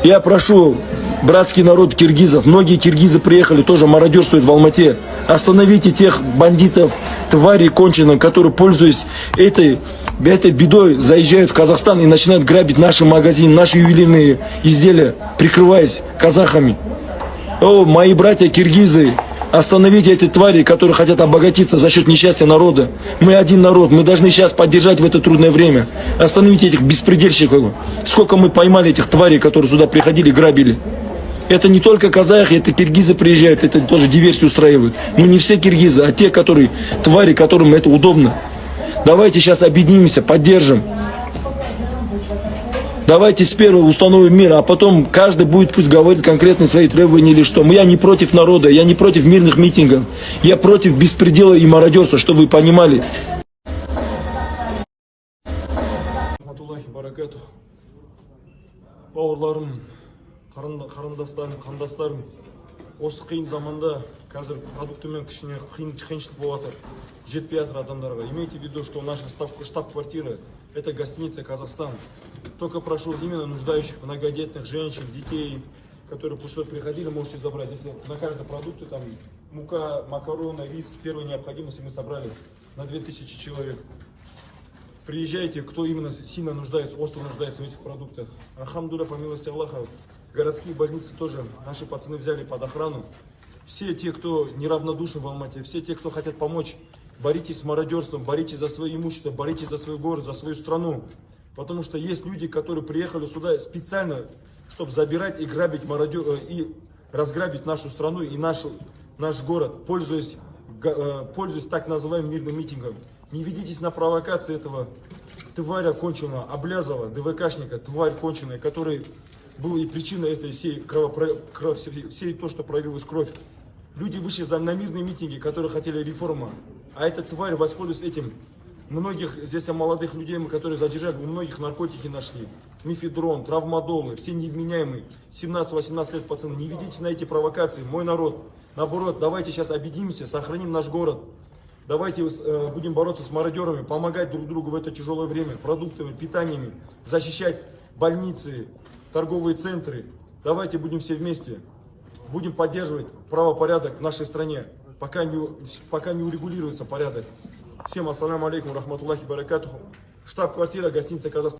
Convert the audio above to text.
Я прошу братский народ киргизов, многие киргизы приехали, тоже мародерствуют в Алмате. Остановите тех бандитов, тварей конченых, которые, пользуясь этой бедой, заезжают в Казахстан и начинают грабить наши магазины, наши ювелирные изделия, прикрываясь казахами. О, мои братья киргизы, остановите эти твари, которые хотят обогатиться за счет несчастья народа. Мы один народ, мы должны сейчас поддержать в это трудное время. Остановите этих беспредельщиков. Сколько мы поймали этих тварей, которые сюда приходили, грабили. Это не только казахи, это киргизы приезжают, это тоже диверсию устраивают. Но не все киргизы, а те, которые, твари, которым это удобно. Давайте сейчас объединимся, поддержим. Давайте сперва установим мир, а потом каждый будет пусть говорить конкретные свои требования или что. Я не против народа, я не против мирных митингов. Я против беспредела и мародерства, чтобы вы понимали. Бауырларым, қарындастарым, қандастарым, осы қиын заманда қазір продуктымен кішкене қиыншылық болып жатыр. Жетпей жатыр адамдарға. Имейте в виду, что наша штаб-квартира – это гостиница «Казахстан». Только прошу именно нуждающих, многодетных женщин, детей, которые что приходили, можете забрать. Если на каждой продукте там мука, макароны, рис, первой необходимости мы собрали на 2000 человек. Приезжайте, кто именно сильно нуждается, остро нуждается в этих продуктах. Алхамдулилля, по милости Аллаха, городские больницы тоже наши пацаны взяли под охрану. Все те, кто неравнодушен в Алмате, все те, кто хотят помочь, боритесь с мародерством, боритесь за свое имущество, боритесь за свой город, за свою страну. Потому что есть люди, которые приехали сюда специально, чтобы забирать и грабить и разграбить нашу страну и наш город, пользуясь так называемым мирным митингом. Не ведитесь на провокации этого тваря конченого, Аблязова, ДВКшника, тварь конченая, который был и причиной этой всей то, что пролилась кровь. Люди вышли на мирные митинги, которые хотели реформы, а эта тварь воспользуется этим. Многих здесь молодых людей, которые задержали, у многих наркотики нашли. Мефедрон, травмадолы, все невменяемые, 17-18 лет пацаны. Не ведитесь на эти провокации, мой народ. Наоборот, давайте сейчас объединимся, сохраним наш город. Давайте будем бороться с мародерами, помогать друг другу в это тяжелое время, продуктами, питаниями, защищать больницы, торговые центры. Давайте будем все вместе, будем поддерживать правопорядок в нашей стране, пока не урегулируется порядок. Всем ассаламу алейкум, рахматуллахи баракатуху. Штаб-квартира, гостиница «Казахстан».